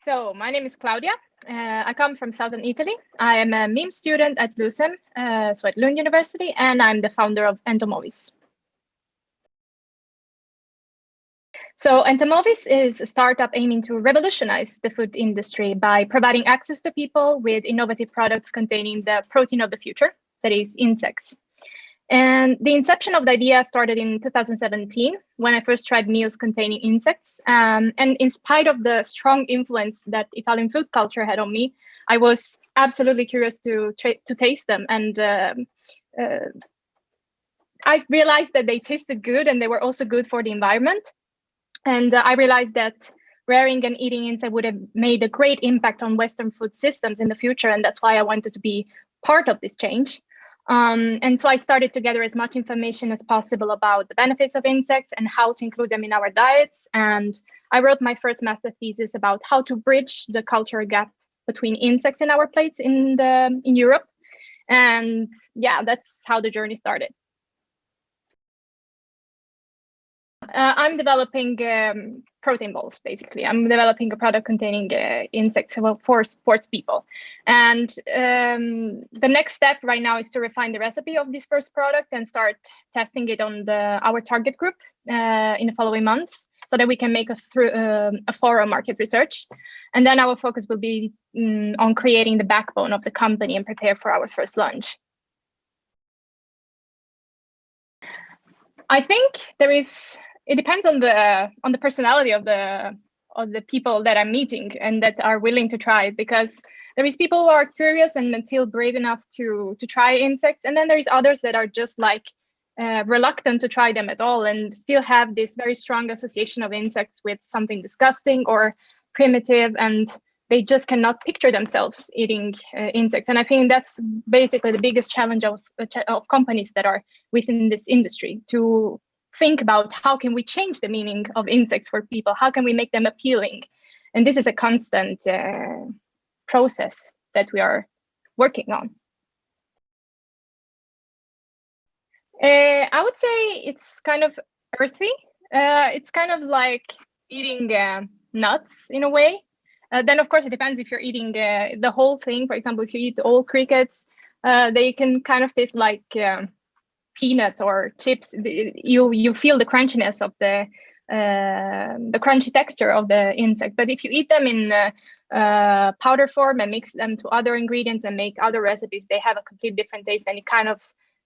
So my name is Claudia. I come from southern Italy. I am a meme student at LUCEM, so at Lund University, and I'm the founder of Entomovis. So Entomovis is a startup aiming to revolutionize the food industry by providing access to people with innovative products containing the protein of the future, that is insects. And the inception of the idea started in 2017 when I first tried meals containing insects. And in spite of the strong influence that Italian food culture had on me, I was absolutely curious to taste them. And I realized that they tasted good and they were also good for the environment. And I realized that rearing and eating insects would have made a great impact on Western food systems in the future. And that's why I wanted to be part of this change. And so I started to gather as much information as possible about the benefits of insects and how to include them in our diets. And I wrote my first master thesis about how to bridge the cultural gap between insects in our plates in Europe. And yeah, that's how the journey started. I'm developing protein balls, basically. I'm developing a product containing insects for sports people. And the next step right now is to refine the recipe of this first product and start testing it on our target group in the following months so that we can make a thorough market research. And then our focus will be on creating the backbone of the company and prepare for our first launch. I think it depends on the personality of the people that I'm meeting and that are willing to try, because there is people who are curious and feel brave enough to try insects, and then there is others that are just like reluctant to try them at all and still have this very strong association of insects with something disgusting or primitive, and they just cannot picture themselves eating insects. And I think that's basically the biggest challenge of companies that are within this industry, to think about how can we change the meaning of insects for people? How can we make them appealing? And this is a constant process that we are working on. I would say it's kind of earthy. It's kind of like eating nuts in a way. Then, of course, it depends if you're eating the whole thing. For example, if you eat all crickets, they can kind of taste like peanuts or chips. You feel the crunchiness of the crunchy texture of the insect. But if you eat them in powder form and mix them to other ingredients and make other recipes, they have a complete different taste. And it kind of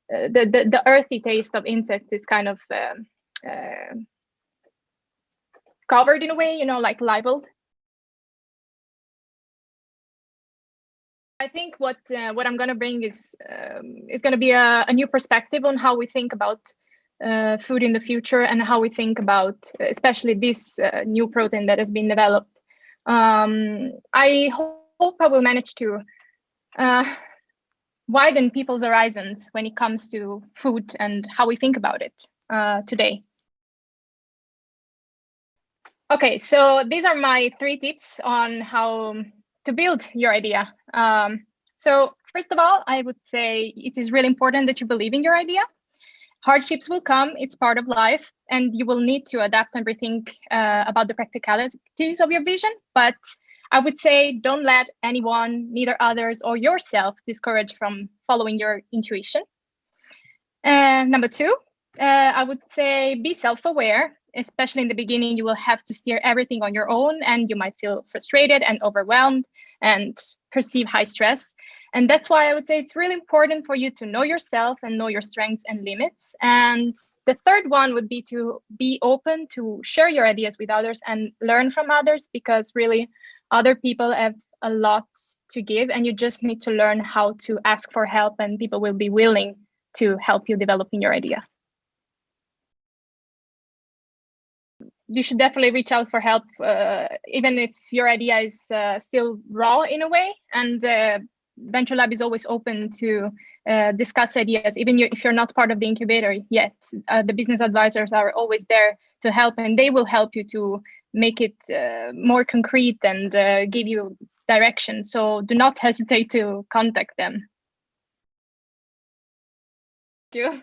the earthy taste of insects is kind of covered in a way, like labeled. I think what I'm going to bring is going to be a new perspective on how we think about food in the future and how we think about especially this new protein that has been developed. I hope I will manage to widen people's horizons when it comes to food and how we think about it today. Okay, so these are my 3 tips on how to build your idea. So first of all, I would say it is really important that you believe in your idea. Hardships will come, it's part of life, and you will need to adapt and rethink about the practicalities of your vision. But I would say don't let anyone, neither others or yourself, discourage from following your intuition. Number 2, I would say be self-aware. Especially in the beginning, you will have to steer everything on your own, and you might feel frustrated and overwhelmed and perceive high stress. And that's why I would say it's really important for you to know yourself and know your strengths and limits. And the third one would be to be open to share your ideas with others and learn from others, because really other people have a lot to give, and you just need to learn how to ask for help, and people will be willing to help you developing your idea. You should definitely reach out for help, even if your idea is still raw in a way. And VentureLab is always open to discuss ideas, even if you're not part of the incubator yet. The business advisors are always there to help, and they will help you to make it more concrete and give you direction. So do not hesitate to contact them. Thank you.